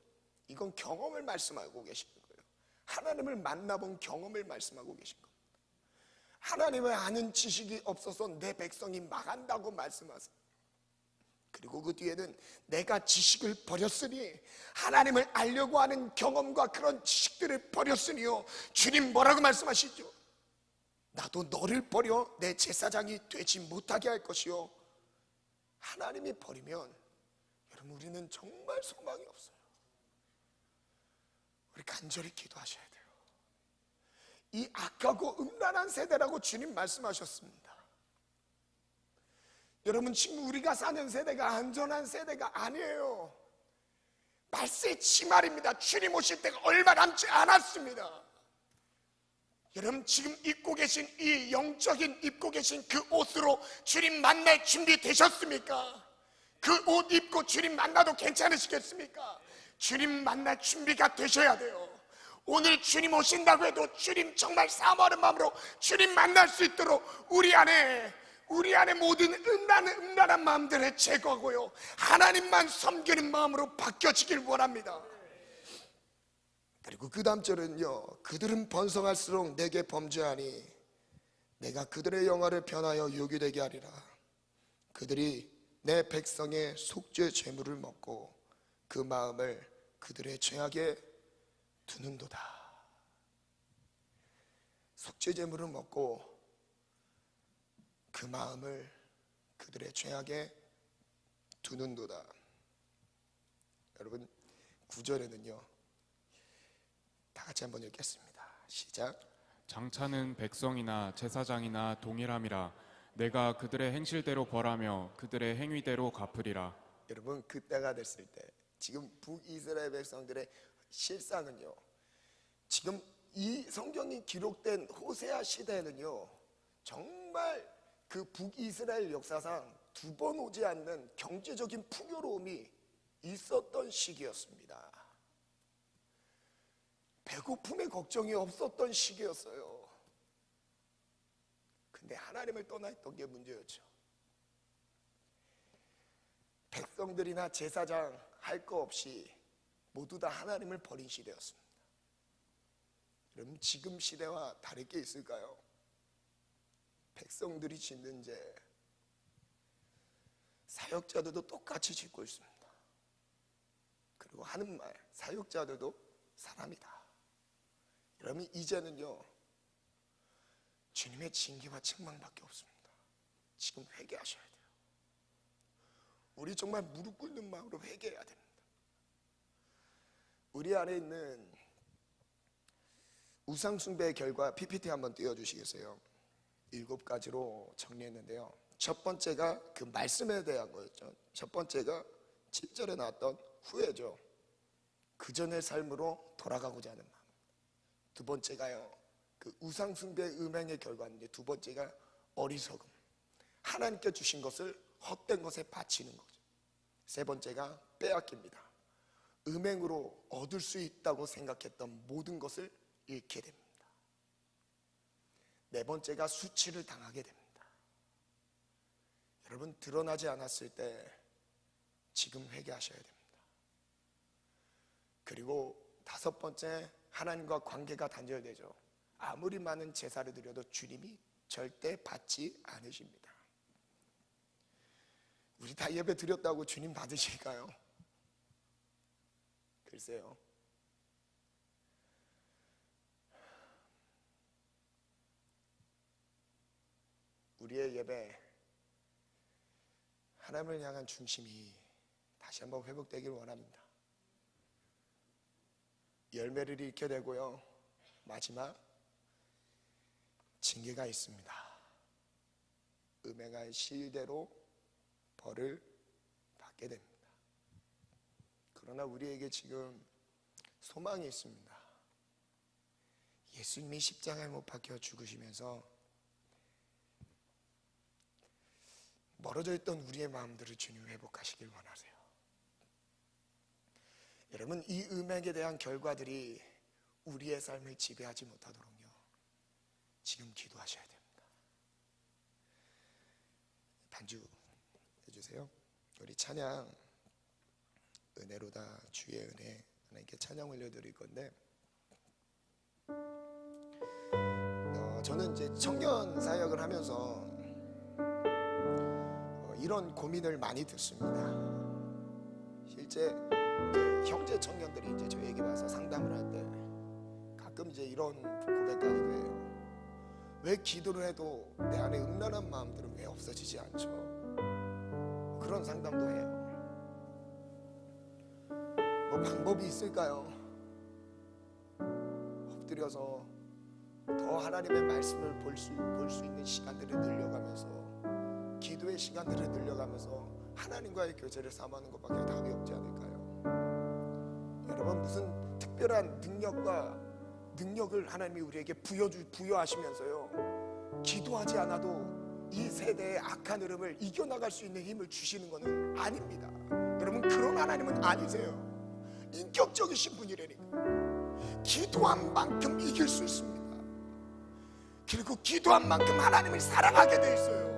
이건 경험을 말씀하고 계시는 거예요. 하나님을 만나본 경험을 말씀하고 계신 겁니다. 하나님을 아는 지식이 없어서 내 백성이 망한다고 말씀하세요. 그리고 그 뒤에는 내가 지식을 버렸으니, 하나님을 알려고 하는 경험과 그런 지식들을 버렸으니요, 주님 뭐라고 말씀하시죠? 나도 너를 버려 내 제사장이 되지 못하게 할 것이요. 하나님이 버리면 여러분 우리는 정말 소망이 없어요. 우리 간절히 기도하셔야 돼요. 이 악하고 음란한 세대라고 주님 말씀하셨습니다. 여러분, 지금 우리가 사는 세대가 안전한 세대가 아니에요. 말세 치말입니다. 주님 오실 때가 얼마 남지 않았습니다. 여러분, 지금 입고 계신 이 영적인 입고 계신 그 옷으로 주님 만날 준비 되셨습니까? 그 옷 입고 주님 만나도 괜찮으시겠습니까? 주님 만날 준비가 되셔야 돼요. 오늘 주님 오신다고 해도 주님 정말 사모하는 마음으로 주님 만날 수 있도록 우리 안에 모든 음란한 마음들을 제거하고요, 하나님만 섬기는 마음으로 바뀌어지길 원합니다. 그리고 그 다음 절은요, 그들은 번성할수록 내게 범죄하니 내가 그들의 영화를 변하여 욕이 되게 하리라. 그들이 내 백성의 속죄 제물을 먹고 그 마음을 그들의 죄악에 두는도다. 속죄 제물을 먹고 그 마음을 그들의 죄악에 두는도다. 여러분, 9절에는요, 다 같이 한번 읽겠습니다. 시작. 장차는 백성이나 제사장이나 동일함이라. 내가 그들의 행실대로 벌하며 그들의 행위대로 갚으리라. 여러분, 그때가 됐을 때 지금 북이스라엘 백성들의 실상은요, 지금 이 성경이 기록된 호세아 시대는요, 정말 그 북이스라엘 역사상 두 번 오지 않는 경제적인 풍요로움이 있었던 시기였습니다. 배고픔의 걱정이 없었던 시기였어요. 근데 하나님을 떠나 있던 게 문제였죠. 백성들이나 제사장 할 거 없이 모두 다 하나님을 버린 시대였습니다. 그럼 지금 시대와 다를 게 있을까요? 백성들이 짓는 죄, 사역자들도 똑같이 짓고 있습니다. 그리고 하는 말, 사역자들도 사람이다. 여러분, 이제는요, 주님의 징계와 책망밖에 없습니다. 지금 회개하셔야 돼요. 우리 정말 무릎 꿇는 마음으로 회개해야 됩니다. 우리 안에 있는 우상숭배의 결과 PPT 한번 띄워주시겠어요? 7가지로 정리했는데요, 첫 번째가 그 말씀에 대한 거였죠. 첫 번째가 7절에 나왔던 후회죠. 그 전의 삶으로 돌아가고자 하는 마음. 두 번째가요, 그 우상숭배의 음행의 결과인데, 두 번째가 어리석음, 하나님께 주신 것을 헛된 것에 바치는 거죠. 세 번째가 빼앗깁니다. 음행으로 얻을 수 있다고 생각했던 모든 것을 잃게 됩니다. 네 번째가 수치를 당하게 됩니다. 여러분, 드러나지 않았을 때 지금 회개하셔야 됩니다. 그리고 다섯 번째, 하나님과 관계가 단절되죠. 아무리 많은 제사를 드려도 주님이 절대 받지 않으십니다. 우리 다 예배 드렸다고 주님 받으실까요? 글쎄요. 우리의 예배, 하나님을 향한 중심이 다시 한번 회복되길 원합니다. 열매를 잃게 되고요, 마지막 징계가 있습니다. 음행한 실대로 벌을 받게 됩니다. 그러나 우리에게 지금 소망이 있습니다. 예수님이 십자가에 못 박혀 죽으시면서 멀어져 있던 우리의 마음들을 주님 회복하시길 원하세요. 여러분, 이 음행에 대한 결과들이 우리의 삶을 지배하지 못하도록요, 지금 기도하셔야 됩니다. 반주 해주세요. 우리 찬양, 은혜로다 주의 은혜, 하나님께 찬양 올려드릴 건데, 저는 이제 청년 사역을 하면서 이런 고민을 많이 듣습니다. 실제 형제 청년들이 이제 저에게 와서 상담을 할 때 가끔 이제 이런 고백까지도 해요. 왜 기도를 해도 내 안에 음란한 마음들은 왜 없어지지 않죠? 그런 상담도 해요. 뭐 방법이 있을까요? 들여서 더 하나님의 말씀을 볼 수 있는 시간들을 늘려가면서, 기도의 시간들을 늘려가면서 하나님과의 교제를 삼하는 것밖에 답이 없지 않을까요? 여러분, 무슨 특별한 능력을 하나님이 우리에게 부여하시면서요, 기도하지 않아도 이 세대의 악한 흐름을 이겨나갈 수 있는 힘을 주시는 것은 아닙니다. 여러분, 그런 하나님은 아니세요. 인격적이신 분이라니까. 기도한 만큼 이길 수 있습니다. 그리고 기도한 만큼 하나님을 사랑하게 돼 있어요.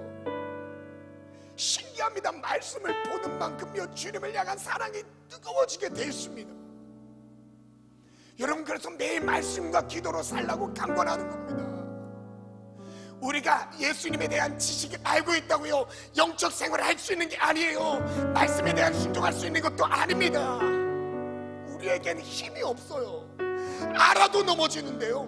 신기합니다. 말씀을 보는 만큼요, 주님을 향한 사랑이 뜨거워지게 돼 있습니다. 여러분, 그래서 매일 말씀과 기도로 살라고 강권하는 겁니다. 우리가 예수님에 대한 지식을 알고 있다고요, 영적 생활을 할 수 있는 게 아니에요. 말씀에 대한 순종할 수 있는 것도 아닙니다. 우리에게는 힘이 없어요. 알아도 넘어지는데요,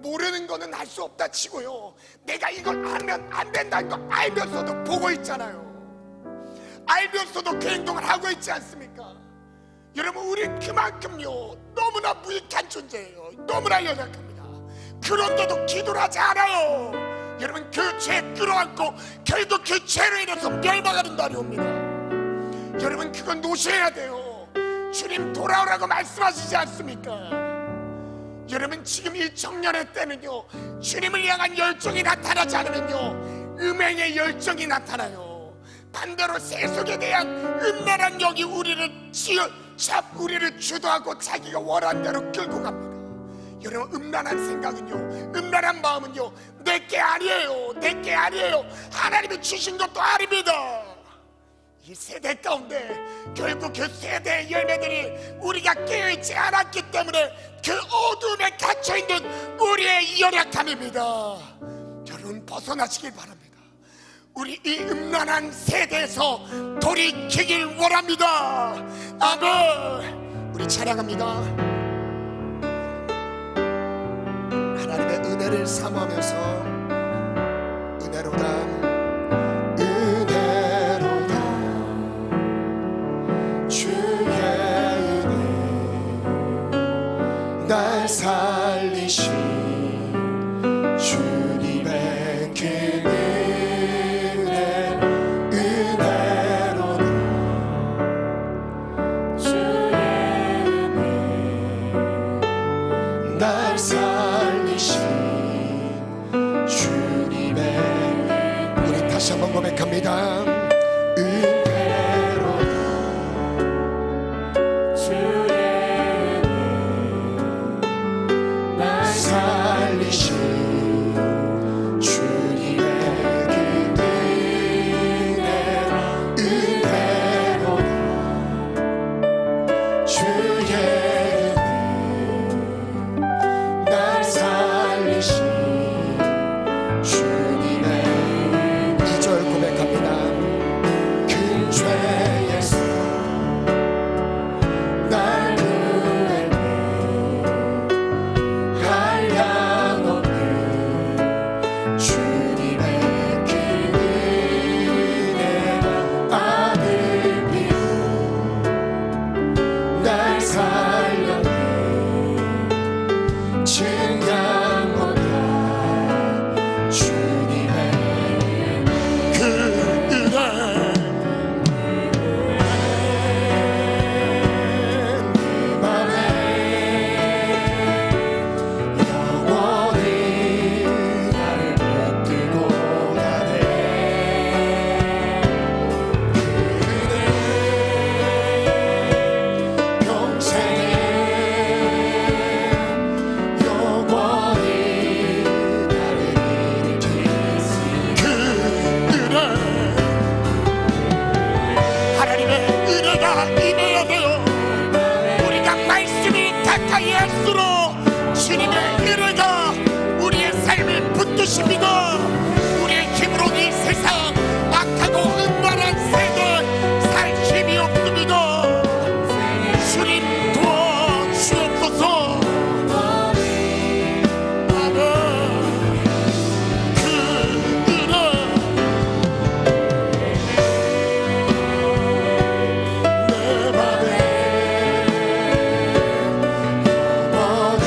모르는 거는 할 수 없다 치고요, 내가 이걸 알면 안 된다는 거 알면서도 보고 있잖아요. 알면서도 그 행동을 하고 있지 않습니까? 여러분, 우린 그만큼요 너무나 무익한 존재예요. 너무나 연약합니다. 그런데도 기도를 하지 않아요. 여러분, 그 죄 끌어안고 결국 그 죄로 인해서 멸망하는 날이 옵니다. 여러분, 그건 놓으셔야 돼요. 주님 돌아오라고 말씀하시지 않습니까? 여러분, 지금 이 청년의 때는요, 주님을 향한 열정이 나타나지 않으면요, 음행의 열정이 나타나요. 반대로 세속에 대한 음란한 영이 우리를 우리를 주도하고 자기가 원하는 대로 끌고 갑니다. 여러분, 음란한 생각은요, 음란한 마음은요, 내게 아니에요. 내게 아니에요. 하나님이 주신 것도 아닙니다. 이 세대 가운데 결국 그 세대의 열매들이 우리가 깨어있지 않았기 때문에 그 어둠에 갇혀있는 우리의 연약함입니다. 여러분, 벗어나시길 바랍니다. 우리 이 음란한 세대에서 돌이키길 원합니다. 아멘. 우리 찬양합니다. 하나님의 은혜를 사모하면서, 은혜로다 은혜로다 주의 은혜, 날 살리신 주님의 그 은혜, 은혜로다 주의 은혜, 날 살리신 주님의, 우리 다시 한번 고백합니다. 은혜로다 주의 은혜, 날 살리신 주님의 그 은혜, 은혜로다 주의 은혜, 날 살리신 주님의, 2절 고백합니다. 큰 죄에서 날 구했네, 한량없는 주님의 그 은혜, 아들 피로 날 살렸네, 증량 없는 주님의 그 은혜, 내 맘에 영원히 나를 붙들고 가네. 그 은혜 평생에 영원히 나를 일으키시. 그 은혜, 하나님의 은혜가 임해야 돼요. 우리가 말씀이 가까이 할수록 주님의 은혜가 우리의 삶을 붙드십니다. 우리의 힘으로 이 세상 악하고 음란한 세대 살 힘이 없습니다. 주님 도와주옵소서. 아멘. 그 은혜, 내 맘에 영원히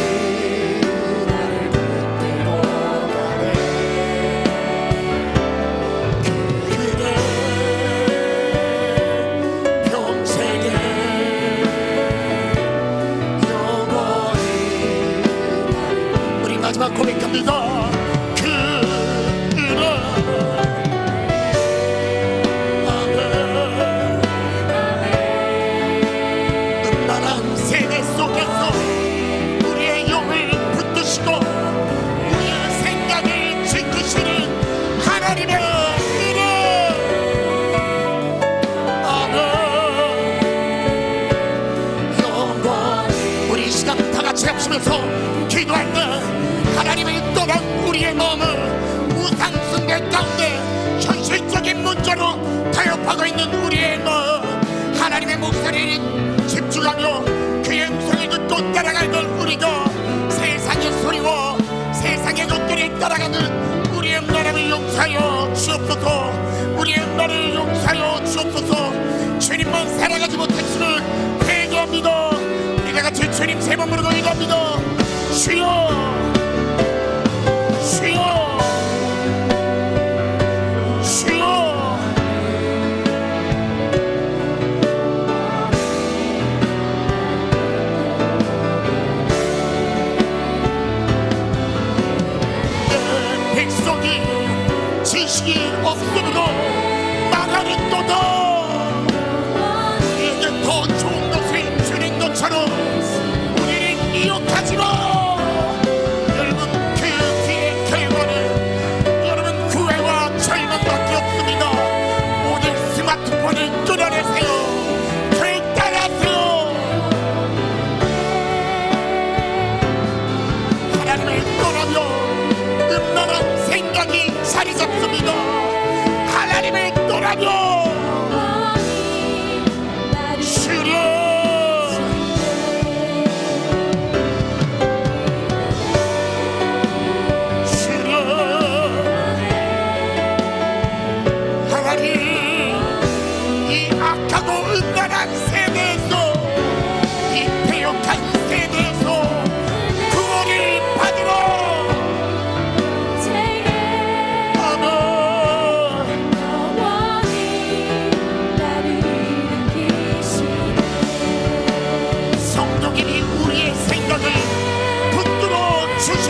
마지막 고백합니다. 그는 음란한 세대 속에서 우리의 영을 붙드시고 우리의 생각을 지키시는 하나님의 은혜. 아멘. 영광. 우리 이 시간 다 같이 합치면서 기도할 때 하나님을 떠난 우리의 마음을 우상 숭배 가운데 현실적인 문제로 타협하고 있는 우리의 마음, 하나님의 목소리를 집중하며 그의 음성을 듣고 따라가는 우리가 세상의 소리와 세상의 것들을 따라가는 우리의 음란함을 용서하여 주옵소서. 우리의 음란을 용서하여 주옵소서. 주님만 살아가지 못했음을 회개합니다. 우리가 같이 주님 세 번 부르고 기도합니다. 주여, 주여, 주여. 내 백성이 지식이 없으므로 망하는도다. 이제 더 좋은 것을 주는 것처럼 우리를 이욕하지마. 여러분, 그 뒤의 결과는 여러분 구애와 절망밖에 없습니다. 모든 스마트폰을 끊어내세요. 결단하세요. 하나님을 떠나며 음란한 생각이 자리 잡습니다. 하나님을 떠나며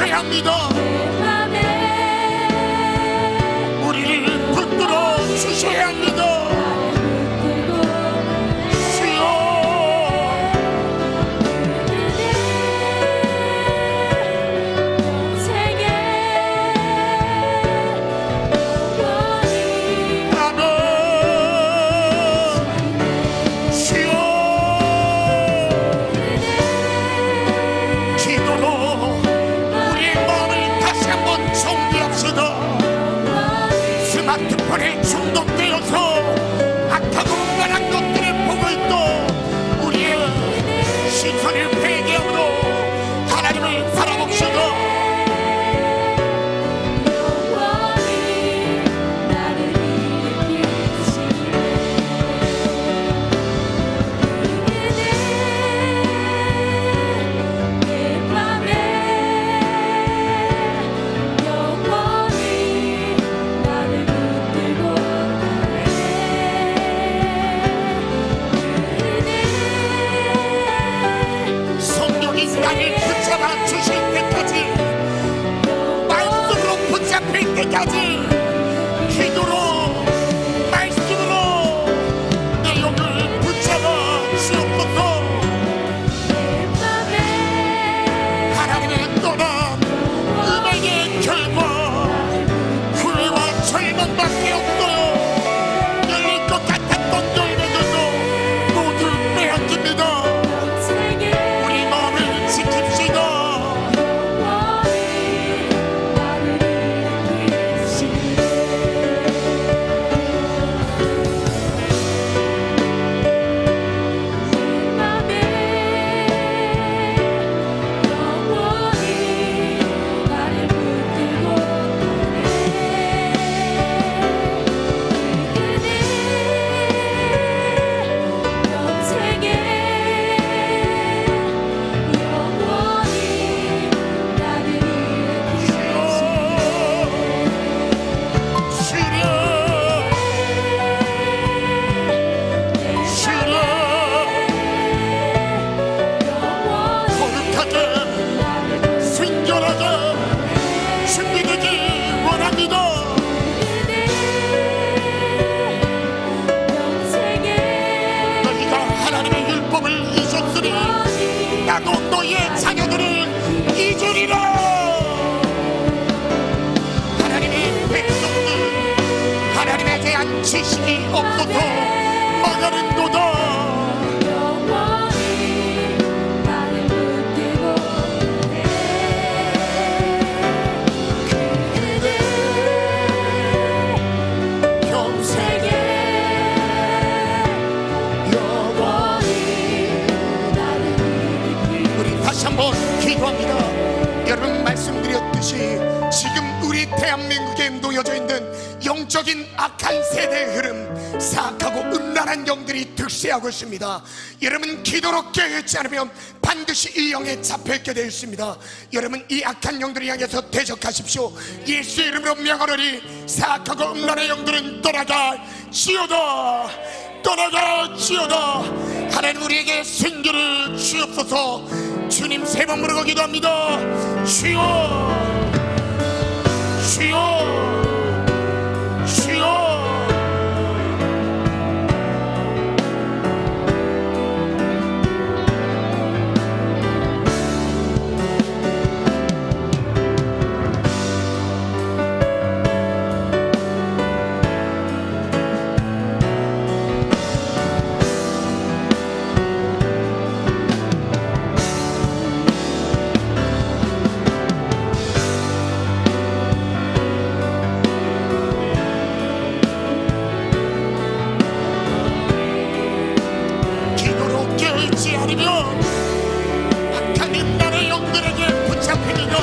합니다. 우리를 붙들어 주셔야 합니다. 주여, 아멘. 주여, 기도로 정리합시다. 스마트폰에 중독되어서 악하고 음란한 것들을 보고 있던 우리의 시선을 회개함으로 하나님을 바라봅시다. 나를 붙잡아 주실 때까지, 말씀으로 붙잡힐 때까지 기도로 말씀으로 내 영을 붙잡아 주옵소서. 하나님의 떠난 음악의 결과 후회와 절망밖에 없어요. 열릴 것 같았던 열매들도 모두 빼앗깁니다. 지킵시다. 자식이 없어서 망하는도다. 영원히 나를 붙들고 그대 평생에 영원히 우리 다시 한번 기도합니다. 여러분 말씀드렸듯이 지금 우리 대한민국에 놓여져 있는 영적인 악한 세대의 흐름, 사악하고 음란한 영들이 득세하고 있습니다. 여러분 기도로 깨어있지 않으면 반드시 이 영에 잡혀있게 되어 있습니다. 여러분 이 악한 영들을 향해서 대적하십시오. 예수의 이름으로 명하노니 사악하고 음란한 영들은 떠나갈지어다. 떠나갈지어다. 하나님 우리에게 생기를 주옵소서. 주님 세 번 부르고 기도합니다. 주여 주여 주여. 기도로 깨어있지 않으면 악한 인간의 영들에게 붙잡히니라.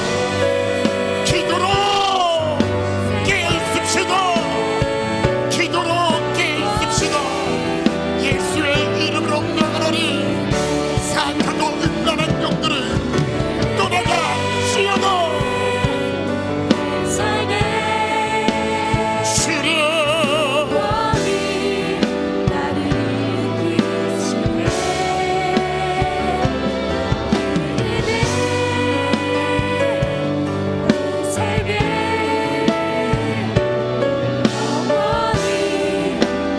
기도로 깨어있읍시다. 기도로 깨어있읍시다. 예수의 이름으로 명하노니 사악하고 음란한 영들을 떠나갈지어다. 세계 주여 영원히 나를 일으키시네 그대 세계 영원히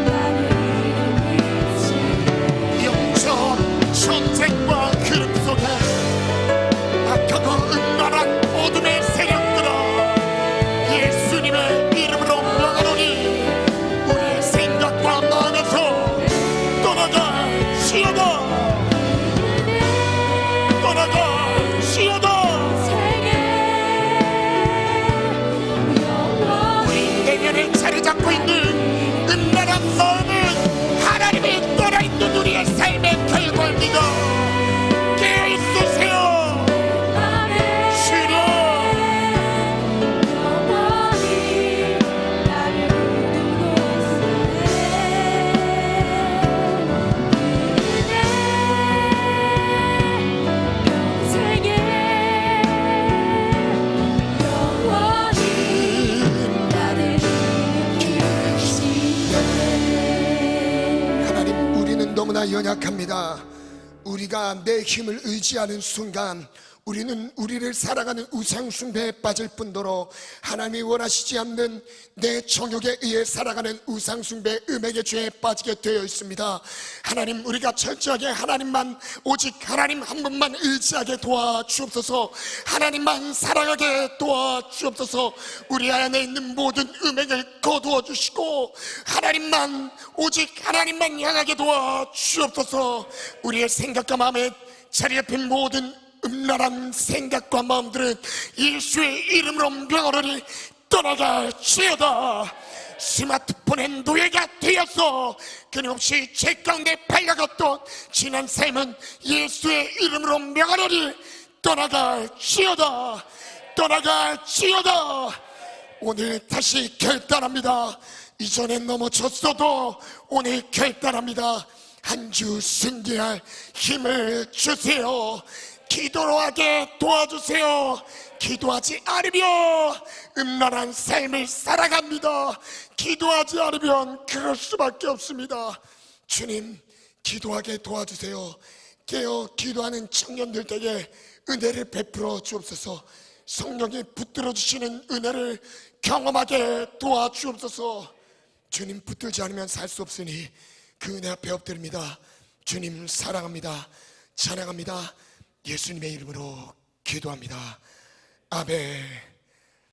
나를 일으키시네 영적 전쟁과 흐름 속에 악하고 음란한 어둠의 세력들아, 예수님의 이름으로 명하노니 우리의 생각과 마음에서 떠나갈지어다. 떠나갈지어다. 세계 영원히 우리 내면에 자리 잡고 있는 음란한 마음은 하나님이 떠나있는 우리의 삶의 결과입니다. 깨어있으세요. 주여 영원히 나를 부르고 있으네 세계 영원히 나를 일으키시네 하나님, 우리는 너무나 연약합니다. 우리가 내 힘을 의지하는 순간 우리는 우리를 사랑하는 우상 숭배에 빠질 뿐더러 하나님이 원하시지 않는 내 정욕에 의해 살아가는 우상 숭배 음행의 죄에 빠지게 되어 있습니다. 하나님, 우리가 철저하게 하나님만, 오직 하나님 한 분만 의지하게 도와주옵소서. 하나님만 사랑하게 도와주옵소서. 우리 안에 있는 모든 음행을 거두어 주시고 하나님만, 오직 하나님만 향하게 도와주옵소서. 우리의 생각과 마음에 자리 잡힌 모든 음란한 생각과 마음들은 예수의 이름으로 명하노니 떠나갈지어다. 스마트폰의 노예가 되어서 끊임없이 죄 가운데 팔려갔던 지난 삶은 예수의 이름으로 명하노니 떠나갈지어다. 떠나갈지어다. 오늘 다시 결단합니다. 이전엔 넘어졌어도 오늘 결단합니다. 한 주 승리할 힘을 주세요. 기도로 하게 도와주세요. 기도하지 않으면 음란한 삶을 살아갑니다. 기도하지 않으면 그럴 수밖에 없습니다. 주님, 기도하게 도와주세요. 깨어 기도하는 청년들에게 은혜를 베풀어 주옵소서. 성령이 붙들어 주시는 은혜를 경험하게 도와주옵소서. 주님, 붙들지 않으면 살 수 없으니 그 은혜 앞에 엎드립니다. 주님 사랑합니다. 찬양합니다. 예수님의 이름으로 기도합니다. 아멘.